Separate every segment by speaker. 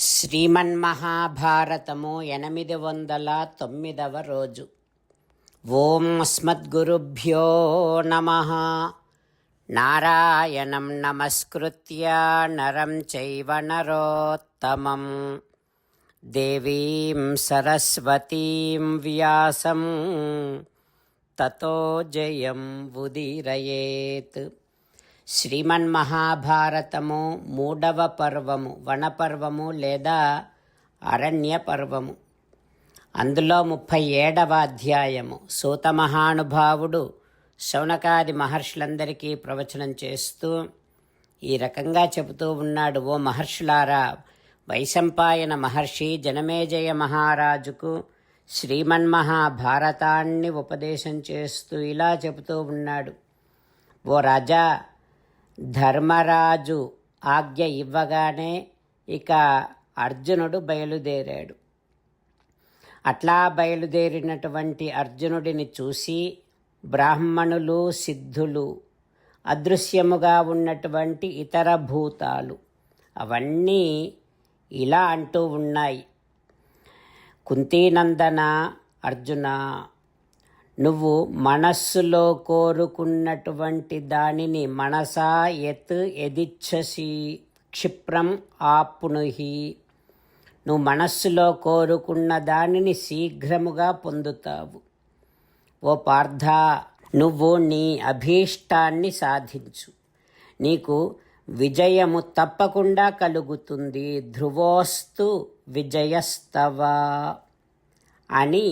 Speaker 1: శ్రీమన్మహాభారతము 809వ రోజు. ఓం అస్మద్గురుభ్యో నమః. నారాయణం నమస్కృత్య నరం చైవ నరోత్తమం దేవీం సరస్వతీం వ్యాసం తతో జయం ఉదీరయేత్. శ్రీమన్మహాభారతము 3వ పర్వము, వనపర్వము లేదా అరణ్య పర్వము. అందులో 37వ అధ్యాయము. సూత మహానుభావుడు శౌనకాది మహర్షులందరికీ ప్రవచనం చేస్తూ ఈ రకంగా చెబుతూ ఉన్నాడు. ఓ మహర్షులారా, వైశంపాయన మహర్షి జనమేజయ మహారాజుకు శ్రీమన్మహాభారతాన్ని ఉపదేశం చేస్తూ ఇలా చెబుతూ ఉన్నాడు. ఓ రాజా, ధర్మరాజు ఆజ్ఞ ఇవ్వగానే ఇక అర్జునుడు బయలుదేరాడు. అట్లా బయలుదేరినటువంటి అర్జునుడిని చూసి బ్రాహ్మణులు, సిద్ధులు, అదృశ్యముగా ఉన్నటువంటి ఇతర భూతాలు అవన్నీ ఇలా అంటూ ఉన్నాయి. కుంతీనందన అర్జున, నువ్వు మనస్సులో కోరుకున్నటువంటి దానిని మనసా యత్ యదిచ్ఛసి క్షిప్రం ఆప్నుహి. నువ్వు మనస్సులో కోరుకున్న దానిని శీఘ్రముగా పొందుతావు. ఓ పార్థ, నువ్వు నీ అభీష్టాన్ని సాధించు. నీకు విజయము తప్పకుండా కలుగుతుంది. ధ్రువోస్తు విజయస్తవ అని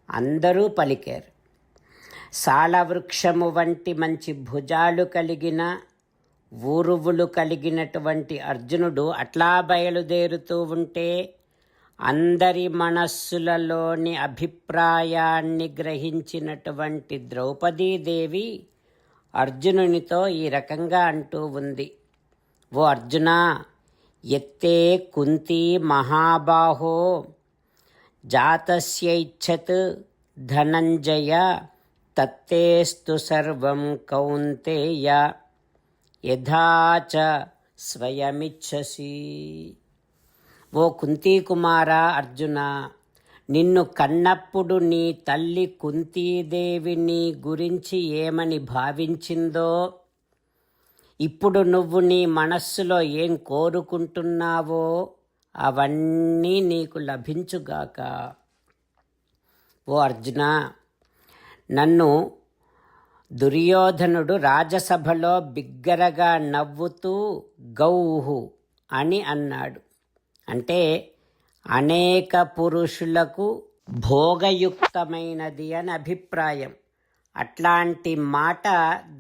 Speaker 1: అందరూ పలికారు. సాలవృక్షము వంటి మంచి భుజాలు కలిగిన, ఊరువులు కలిగినటువంటి అర్జునుడు అట్లా బయలుదేరుతూ ఉంటే అందరి మనస్సులలోని అభిప్రాయాన్ని గ్రహించినటువంటి ద్రౌపదీదేవి అర్జునునితో ఈ రకంగా అంటూ ఉంది. ఓ అర్జున, ఎత్తే కుంతి మహాబాహో జాతస్యైచ్ఛత్ ధనంజయ తత్తేస్తు సర్వం కౌంతేయ యథా చ స్వయమిచ్ఛసి. ఓ కుంతీకుమార అర్జున, నిన్ను కన్నప్పుడు నీ తల్లి కుంతీదేవి నీ గురించి ఏమని భావించిందో, ఇప్పుడు నువ్వు నీ మనస్సులో ఏం కోరుకుంటున్నావో అవన్నీ నీకు లభించుగాక. ఓ అర్జున, నన్ను దుర్యోధనుడు రాజసభలో బిగ్గరగా నవ్వుతూ గౌహు అని అన్నాడు. అంటే అనేక పురుషులకు భోగయుక్తమైనది అని అభిప్రాయం. అట్లాంటి మాట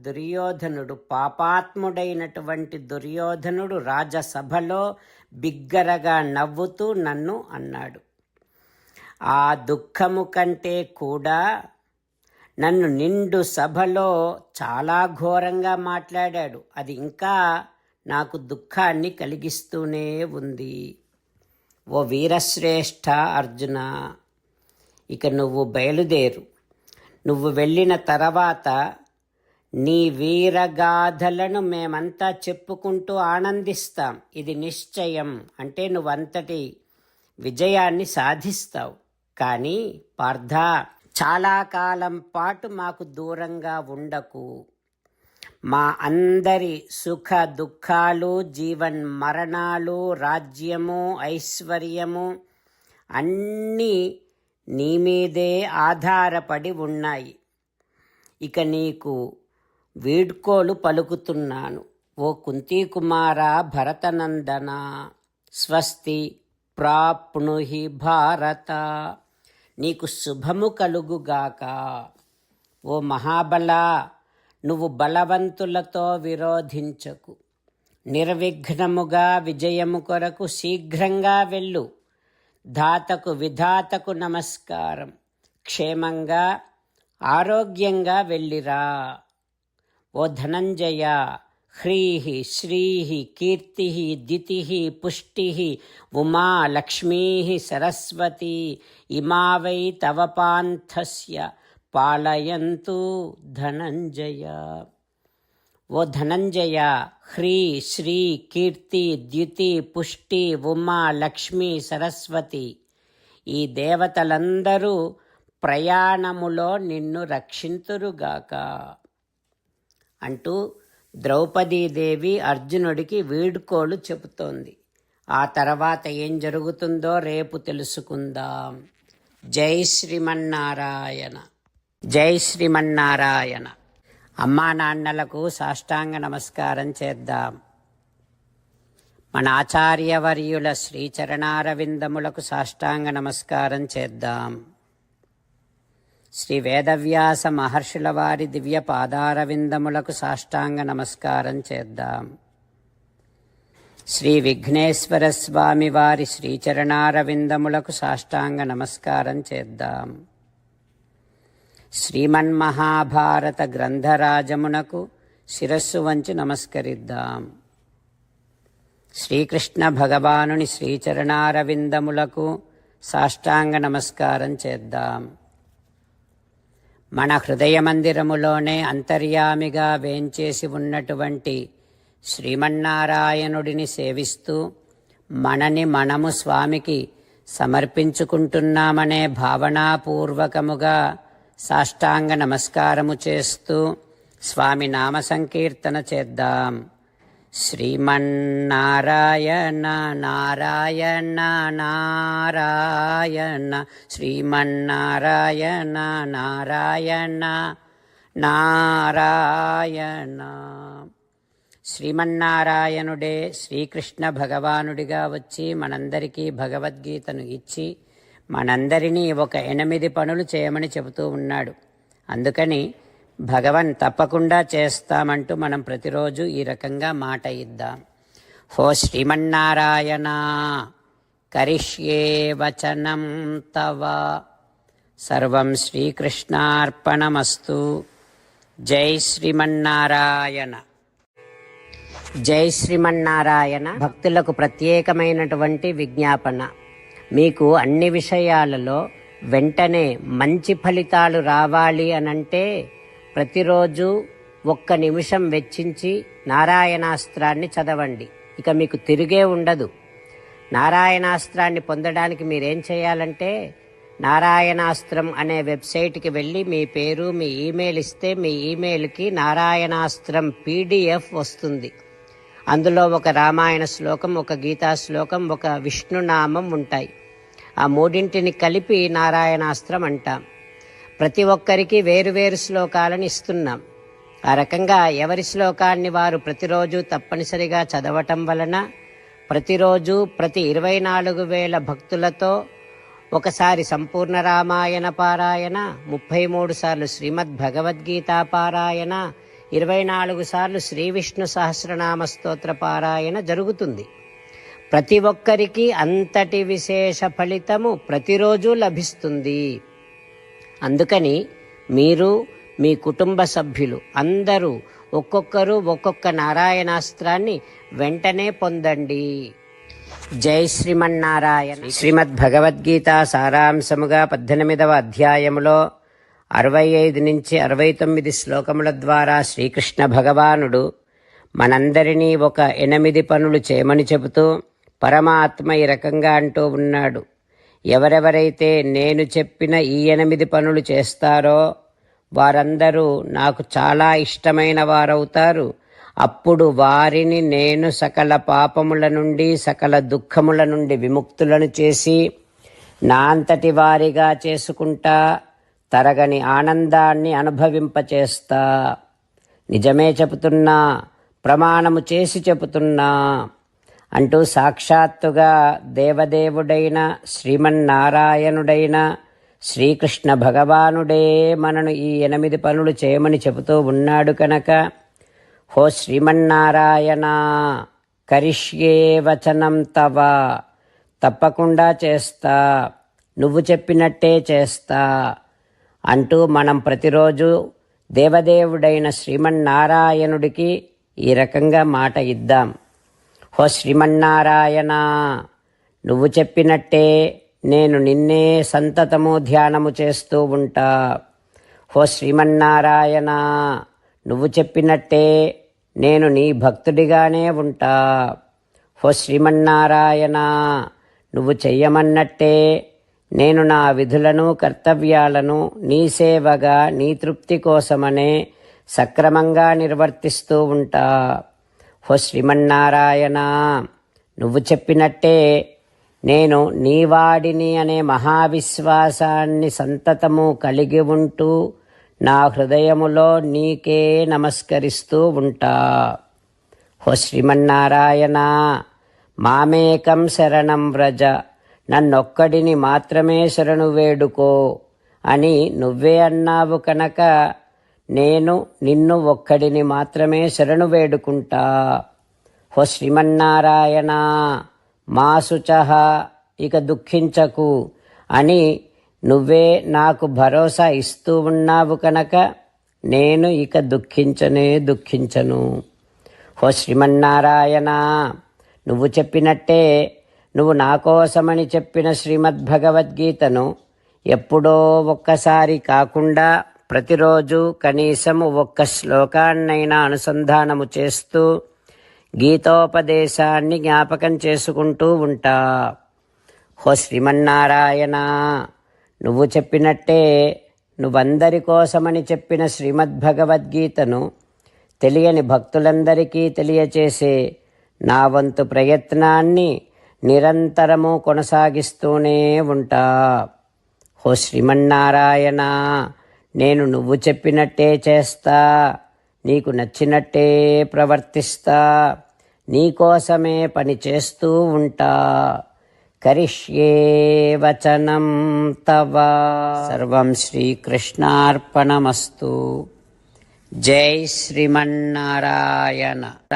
Speaker 1: దుర్యోధనుడు, పాపాత్ముడైనటువంటి దుర్యోధనుడు రాజసభలో బిగ్గరగా నవ్వుతూ నన్ను అన్నాడు. ఆ దుఃఖము కంటే కూడా నన్ను నిండు సభలో చాలా ఘోరంగా మాట్లాడాడు. అది ఇంకా నాకు దుఃఖాన్ని కలిగిస్తూనే ఉంది. ఓ వీరశ్రేష్ఠ అర్జున, ఇక నువ్వు బయలుదేరు. నువ్వు వెళ్ళిన తర్వాత నీ వీరగాథలను మేమంతా చెప్పుకుంటూ ఆనందిస్తాం. ఇది నిశ్చయం. అంటే నువ్వంతటి విజయాన్ని సాధిస్తావు. కానీ పార్థ, చాలా కాలం పాటు మాకు దూరంగా ఉండకు. మా అందరి సుఖ దుఃఖాలు, జీవన్ మరణాలు, రాజ్యము, ఐశ్వర్యము అన్నీ నీ మీదే ఆధారపడి ఉన్నాయి. ఇక నీకు వీడ్కోలు పలుకుతున్నాను. ఓ కుంతీకుమార భరతనందన, స్వస్తి ప్రాప్నుహి భారత. నీకు శుభము కలుగుగాక. ఓ మహాబల, నువ్వు బలవంతులతో విరోధించకు. నిర్విఘ్నముగా విజయము కొరకు శీఘ్రంగా వెళ్ళు. ధాతకు విధాతకు నమస్కారం. క్షేమంగా ఆరోగ్యంగా వెళ్ళిరా. ఓ ధనంజయ, హ్రీః శ్రీః కీర్తిః దితిః పుష్టిః ఉమా లక్ష్మీః సరస్వతి ఇమా వై తవ పాంథస్య పాలయంతు ధనంజయ. ఓ ధనంజయ, హ్రీ శ్రీ కీర్తి ద్యుతి పుష్టి ఉమా లక్ష్మి సరస్వతి, ఈ దేవతలందరూ ప్రయాణములో నిన్ను రక్షింతురుగాక అంటూ ద్రౌపదీదేవి అర్జునుడికి వీడ్కోలు చెబుతోంది. ఆ తర్వాత ఏం జరుగుతుందో రేపు తెలుసుకుందాం. జై శ్రీమన్నారాయణ. జై శ్రీమన్నారాయణ. అమ్మా నాన్నలకు సాష్టాంగ నమస్కారం చేద్దాం. మన ఆచార్యవర్యుల శ్రీచరణారవిందములకు సాష్టాంగ నమస్కారం చేద్దాం. శ్రీ వేదవ్యాస మహర్షుల వారి దివ్య పాదారవిందములకు సాష్టాంగ నమస్కారం చేద్దాం. శ్రీ విఘ్నేశ్వర స్వామి వారి శ్రీచరణారవిందములకు సాష్టాంగ నమస్కారం చేద్దాం. శ్రీమన్మహాభారత గ్రంథరాజమునకు శిరస్సు వంచి నమస్కరిద్దాం. శ్రీకృష్ణ భగవానుని శ్రీచరణారవిందములకు సాష్టాంగ నమస్కారం చేద్దాం. మన హృదయ మందిరములోనే అంతర్యామిగా వేంచేసి ఉన్నటువంటి శ్రీమన్నారాయణుడిని సేవిస్తూ మనని మనము స్వామికి సమర్పించుకుంటున్నామనే భావనాపూర్వకముగా సాష్టాంగ నమస్కారము చేస్తూ స్వామి నామ సంకీర్తన చేద్దాం. శ్రీమన్నారాయణ నారాయణ నారాయణ, శ్రీమన్నారాయణ నారాయణ నారాయణ. శ్రీమన్నారాయణుడే శ్రీకృష్ణ భగవానుడిగా వచ్చి మనందరికీ భగవద్గీతను ఇచ్చి మనందరినీ ఒక 8 పనులు చేయమని చెబుతూ ఉన్నాడు. అందుకని భగవన్ తప్పకుండా చేస్తామంటూ మనం ప్రతిరోజు ఈ రకంగా మాట ఇద్దాం. హో శ్రీమన్నారాయణ, కరిష్యే వచనం తవ, సర్వం శ్రీకృష్ణార్పణమస్తు. జై శ్రీమన్నారాయణ. జై శ్రీమన్నారాయణ. భక్తులకు ప్రత్యేకమైనటువంటి విజ్ఞాపన. మీకు అన్ని విషయాలలో వెంటనే మంచి ఫలితాలు రావాలి అనంటే ప్రతిరోజు 1 నిమిషం వెచ్చించి నారాయణాస్త్రాన్ని చదవండి. ఇక మీకు తిరిగే ఉండదు. నారాయణాస్త్రాన్ని పొందడానికి మీరేం చేయాలంటే నారాయణాస్త్రం అనే వెబ్సైట్కి వెళ్ళి మీ పేరు మీ ఈమెయిల్ ఇస్తే మీ ఈమెయిల్కి నారాయణాస్త్రం PDF వస్తుంది. అందులో ఒక రామాయణ శ్లోకం, ఒక గీతా శ్లోకం, ఒక విష్ణునామం ఉంటాయి. ఆ 3 కలిపి నారాయణాస్త్రం అంటాం. ప్రతి ఒక్కరికి వేరువేరు శ్లోకాలను ఇస్తున్నాం. ఆ రకంగా ఎవరి శ్లోకాన్ని వారు ప్రతిరోజు తప్పనిసరిగా చదవటం వలన ప్రతిరోజు ప్రతి 24,000 భక్తులతో ఒకసారి సంపూర్ణ రామాయణ పారాయణ, 33 సార్లు శ్రీమద్ భగవద్గీత పారాయణ, 24 సార్లు శ్రీ విష్ణు సహస్రనామ స్తోత్ర పారాయణ జరుగుతుంది. ప్రతి ఒక్కరికి అంతటి విశేష ఫలితము ప్రతిరోజు లభిస్తుంది. అందుకని మీరు మీ కుటుంబ సభ్యులు అందరూ ఒక్కొక్కరు ఒక్కొక్క నారాయణాస్త్రాన్ని వెంటనే పొందండి. జై శ్రీమన్నారాయణ. శ్రీమద్ భగవద్గీత సారాంశముగా 18వ అధ్యాయములో 65 నుంచి 69 శ్లోకముల ద్వారా శ్రీకృష్ణ భగవానుడు మనందరినీ ఒక 8 పనులు చేయమని చెబుతూ పరమాత్మ ఈ రకంగా అంటూ ఉన్నాడు. ఎవరెవరైతే నేను చెప్పిన ఈ 8 పనులు చేస్తారో వారందరూ నాకు చాలా ఇష్టమైన వారవుతారు. అప్పుడు వారిని నేను సకల పాపముల నుండి సకల దుఃఖముల నుండి విముక్తులను చేసి నా అంతటి వారిగా చేసుకుంటా, తరగని ఆనందాన్ని అనుభవింపచేస్తా. నిజమే చెబుతున్నా, ప్రమాణము చేసి చెబుతున్నా అంటూ సాక్షాత్తుగా దేవదేవుడైన శ్రీమన్నారాయణుడైన శ్రీకృష్ణ భగవానుడే మనను ఈ 8 పనులు చేయమని చెబుతూ ఉన్నాడు కనుక హో శ్రీమన్నారాయణ, కరిష్యే వచనం తవ, తప్పకుండా చేస్తా, నువ్వు చెప్పినట్టే చేస్తా అంటూ మనం ప్రతిరోజు దేవదేవుడైన శ్రీమన్నారాయణుడికి ఈ రకంగా మాట ఇద్దాం. హో శ్రీమన్నారాయణ, నువ్వు చెప్పినట్టే నేను నిన్నే సంతతము ధ్యానము చేస్తూ ఉంటా. హో శ్రీమన్నారాయణ, నువ్వు చెప్పినట్టే నేను నీ భక్తుడిగానే ఉంటా. ఓ శ్రీమన్నారాయణ, నువ్వు చెయ్యమన్నట్టే నేను నా విధులను కర్తవ్యాలను నీ సేవగా నీ తృప్తి కోసమనే సక్రమంగా నిర్వర్తిస్తూ ఉంటా. ఓ శ్రీమన్నారాయణ, నువ్వు చెప్పినట్టే నేను నీవాడిని అనే మహావిశ్వాసాన్ని సంతతము కలిగి ఉంటూ నా హృదయములో నీకే నమస్కరిస్తూ ఉంటా. ఓ శ్రీమన్నారాయణ, మామేకం శరణం వ్రజ, నన్నొక్కడిని మాత్రమే శరణు వేడుకో అని నువ్వే అన్నావు కనుక నేను నిన్ను ఒక్కడిని మాత్రమే శరణు వేడుకుంటా. ఓ శ్రీమన్నారాయణ, మా శుచః, ఇక దుఃఖించకు అని నువ్వే నాకు భరోసా ఇస్తూ ఉన్నావు కనుక నేను ఇక దుఃఖించను. ఓ శ్రీమన్నారాయణ, నువ్వు చెప్పినట్టే నువ్వు నా కోసమని చెప్పిన శ్రీమద్భగవద్గీతను ఎప్పుడో ఒక్కసారి కాకుండా ప్రతిరోజు కనీసం ఒక్క శ్లోకాన్నైనా అనుసంధానము చేస్తూ గీతోపదేశాన్ని జ్ఞాపకం చేసుకుంటూ ఉంటా. ఓ శ్రీమన్నారాయణ, నువ్వు చెప్పినట్టే నువ్వందరి కోసమని చెప్పిన శ్రీమద్భగవద్గీతను తెలియని భక్తులందరికీ తెలియచేసే నా వంతు ప్రయత్నాన్ని నిరంతరము కొనసాగిస్తూనే ఉంటా. ఓ శ్రీమన్నారాయణ, నేను నువ్వు చెప్పినట్టే చేస్తా, నీకు నచ్చినట్టే ప్రవర్తిస్తా, నీకోసమే పని చేస్తూ ఉంటా. కరిష్యే వచనం తవ. సర్వం శ్రీకృష్ణార్పణమస్తు. జై శ్రీమన్నారాయణ.